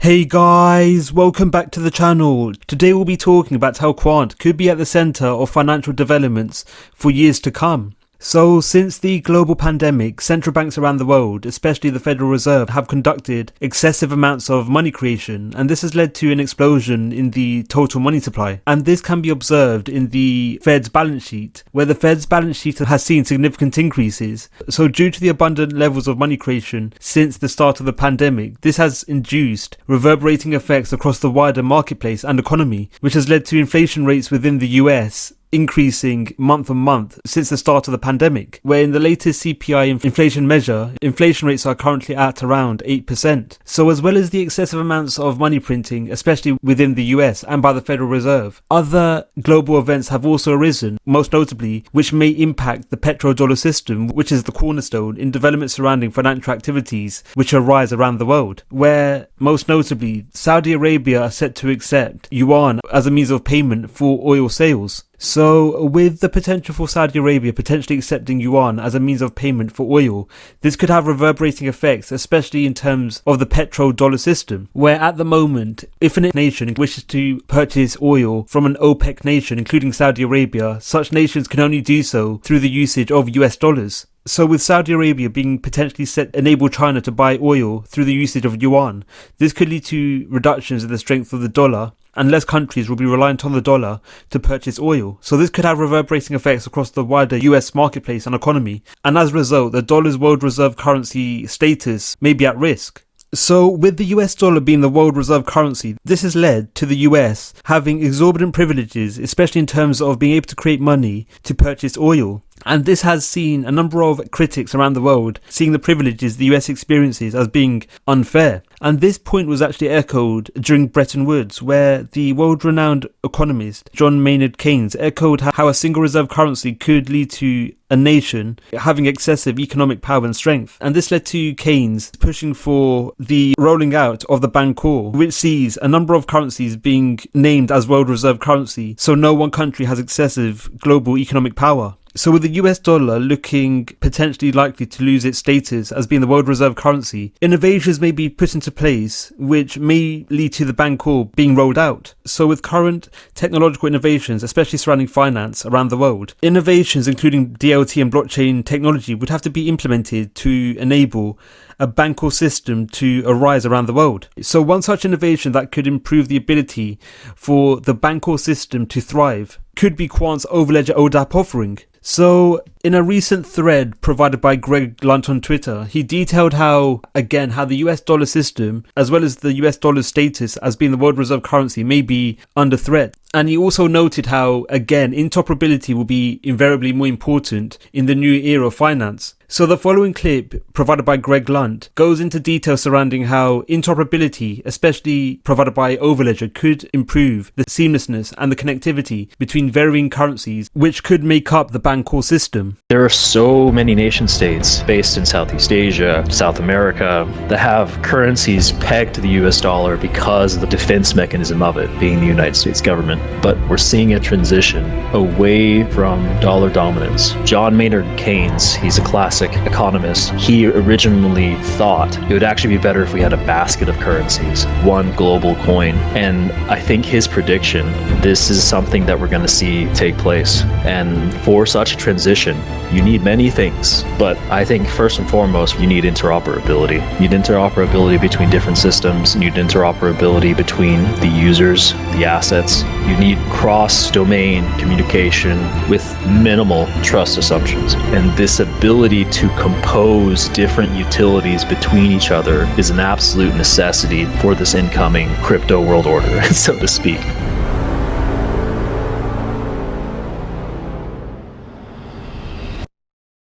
Hey guys, welcome back to the channel. Today we'll be talking about how Quant could be at the centre of financial developments for years to come. So since the global pandemic, central banks around the world, especially the Federal Reserve, have conducted excessive amounts of money creation, and this has led to an explosion in the total money supply. And this can be observed in the Fed's balance sheet, where the Fed's balance sheet has seen significant increases. So due to the abundant levels of money creation since the start of the pandemic, this has induced reverberating effects across the wider marketplace and economy, which has led to inflation rates within the US increasing month on month since the start of the pandemic, where in the latest CPI inflation measure, inflation rates are currently at around 8%. So as well as the excessive amounts of money printing, especially within the US and by the Federal Reserve, other global events have also arisen, most notably which may impact the petrodollar system, which is the cornerstone in developments surrounding financial activities which arise around the world, where most notably Saudi Arabia are set to accept yuan as a means of payment for oil sales. So with the potential for Saudi Arabia potentially accepting yuan as a means of payment for oil, this could have reverberating effects, especially in terms of the petrodollar system, where at the moment, if a nation wishes to purchase oil from an OPEC nation, including Saudi Arabia, such nations can only do so through the usage of US dollars. So with Saudi Arabia being potentially set to enable China to buy oil through the usage of yuan, this could lead to reductions in the strength of the dollar, and less countries will be reliant on the dollar to purchase oil. So this could have reverberating effects across the wider US marketplace and economy, and as a result, the dollar's world reserve currency status may be at risk. So with the US dollar being the world reserve currency, this has led to the US having exorbitant privileges, especially in terms of being able to create money to purchase oil. And this has seen a number of critics around the world seeing the privileges the US experiences as being unfair. And this point was actually echoed during Bretton Woods, where the world-renowned economist John Maynard Keynes echoed how a single reserve currency could lead to a nation having excessive economic power and strength. And this led to Keynes pushing for the rolling out of the Bancor, which sees a number of currencies being named as world reserve currency, so no one country has excessive global economic power. So with the US dollar looking potentially likely to lose its status as being the world reserve currency, innovations may be put into place which may lead to the Bancor being rolled out. So with current technological innovations, especially surrounding finance around the world, innovations including DLT and blockchain technology would have to be implemented to enable a Bancor system to arise around the world. So one such innovation that could improve the ability for the Bancor system to thrive could be Quant's overledger ODAP offering. So in a recent thread provided by Greg Lunt on Twitter, he detailed how the US dollar system, as well as the US dollar's status as being the world reserve currency, may be under threat. And he also noted how, interoperability will be invariably more important in the new era of finance. So the following clip, provided by Greg Lunt, goes into detail surrounding how interoperability, especially provided by overledger, could improve the seamlessness and the connectivity between varying currencies, which could make up the Bancor system. There are so many nation states based in Southeast Asia, South America, that have currencies pegged to the US dollar because of the defense mechanism of it being the United States government. But we're seeing a transition away from dollar dominance. John Maynard Keynes, he's a classic economist. He originally thought it would actually be better if we had a basket of currencies, one global coin. And I think his prediction, this is something that we're going to see take place. And for such a transition, you need many things, but I think first and foremost, you need interoperability. You need interoperability between different systems. You need interoperability between the users, the assets. You need cross-domain communication with minimal trust assumptions. And this ability to compose different utilities between each other is an absolute necessity for this incoming crypto world order, so to speak.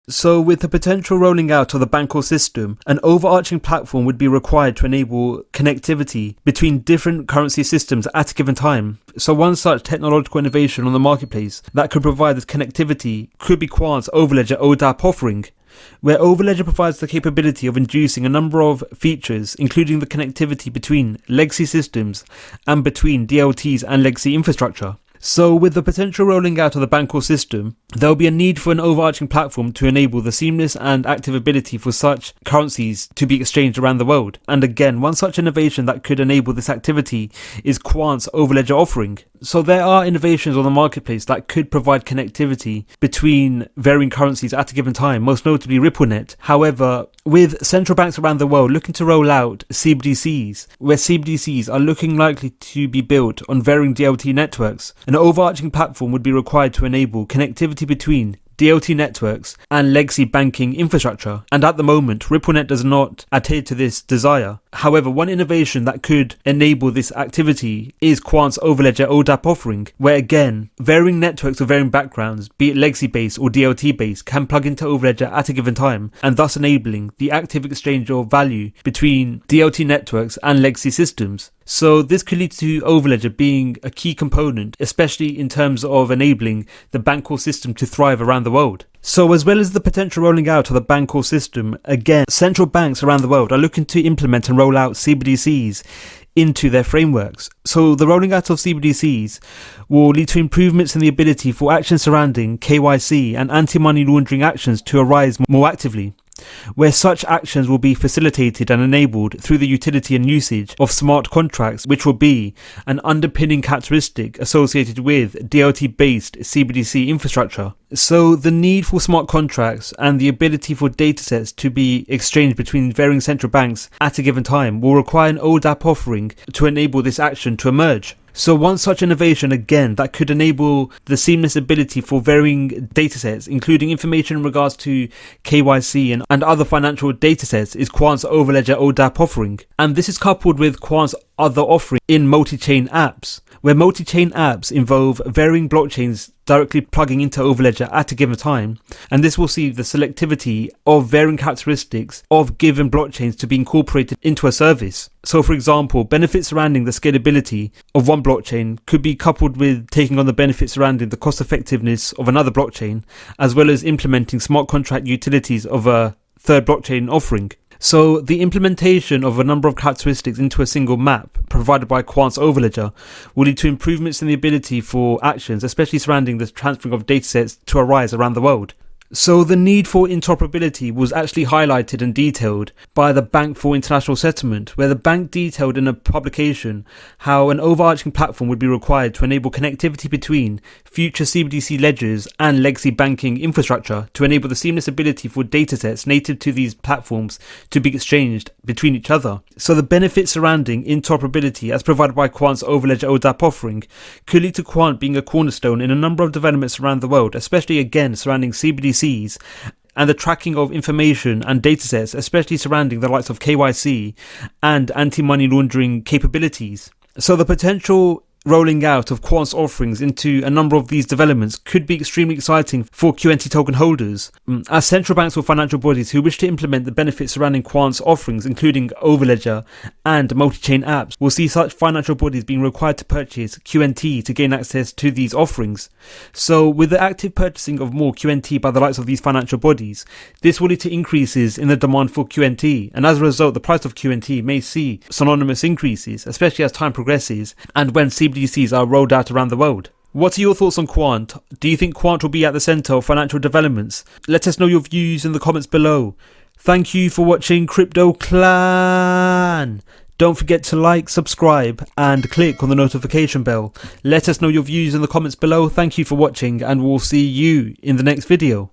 So with the potential rolling out of the Bancor system, an overarching platform would be required to enable connectivity between different currency systems at a given time. So one such technological innovation on the marketplace that could provide this connectivity could be Quant's overledger ODAP offering, where overledger provides the capability of inducing a number of features, including the connectivity between legacy systems and between DLTs and legacy infrastructure. So with the potential rolling out of the Bancor system, there will be a need for an overarching platform to enable the seamless and active ability for such currencies to be exchanged around the world. And again, one such innovation that could enable this activity is Quant's overledger offering. So there are innovations on the marketplace that could provide connectivity between varying currencies at a given time, most notably RippleNet. However, with central banks around the world looking to roll out CBDCs, where CBDCs are looking likely to be built on varying DLT networks, an overarching platform would be required to enable connectivity between DLT networks and legacy banking infrastructure, and at the moment RippleNet does not adhere to this desire. However, one innovation that could enable this activity is Quant's overledger ODAP offering, where again, varying networks of varying backgrounds, be it legacy based or DLT based, can plug into overledger at a given time, and thus enabling the active exchange of value between DLT networks and legacy systems. So this could lead to overledger being a key component, especially in terms of enabling the Bancor system to thrive around the world. So as well as the potential rolling out of the Bancor system, again, central banks around the world are looking to implement and roll out CBDCs into their frameworks. So the rolling out of CBDCs will lead to improvements in the ability for actions surrounding KYC and anti-money laundering actions to arise more actively, where such actions will be facilitated and enabled through the utility and usage of smart contracts, which will be an underpinning characteristic associated with DLT-based CBDC infrastructure. So the need for smart contracts and the ability for datasets to be exchanged between varying central banks at a given time will require an ODAP offering to enable this action to emerge. So one such innovation, again, that could enable the seamless ability for varying datasets, including information in regards to KYC and other financial datasets, is Quant's overledger ODAP offering. And this is coupled with Quant's other offering in multi-chain apps, where multi-chain apps involve varying blockchains directly plugging into overledger at a given time, and this will see the selectivity of varying characteristics of given blockchains to be incorporated into a service. So for example, benefits surrounding the scalability of one blockchain could be coupled with taking on the benefits surrounding the cost effectiveness of another blockchain, as well as implementing smart contract utilities of a third blockchain offering. So the implementation of a number of characteristics into a single map provided by Quant's overledger will lead to improvements in the ability for actions, especially surrounding the transferring of datasets, to arise around the world. So the need for interoperability was actually highlighted and detailed by the Bank for International Settlement, where the bank detailed in a publication how an overarching platform would be required to enable connectivity between future CBDC ledgers and legacy banking infrastructure to enable the seamless ability for datasets native to these platforms to be exchanged between each other. So the benefits surrounding interoperability as provided by Quant's overledger ODAP offering could lead to Quant being a cornerstone in a number of developments around the world, especially again surrounding CBDCs and the tracking of information and datasets, especially surrounding the likes of KYC and anti-money laundering capabilities. So the potential rolling out of Quant's offerings into a number of these developments could be extremely exciting for QNT token holders, as central banks or financial bodies who wish to implement the benefits surrounding Quant's offerings, including overledger and multi-chain apps, will see such financial bodies being required to purchase QNT to gain access to these offerings. So with the active purchasing of more QNT by the likes of these financial bodies, this will lead to increases in the demand for QNT, and as a result the price of QNT may see synonymous increases, especially as time progresses and when CBDCs are rolled out around the world. What are your thoughts on Quant? Do you think Quant will be at the centre of financial developments? Let us know your views in the comments below. Thank you for watching Crypto Clan. Don't forget to like, subscribe and click on the notification bell. Let us know your views in the comments below. Thank you for watching and we'll see you in the next video.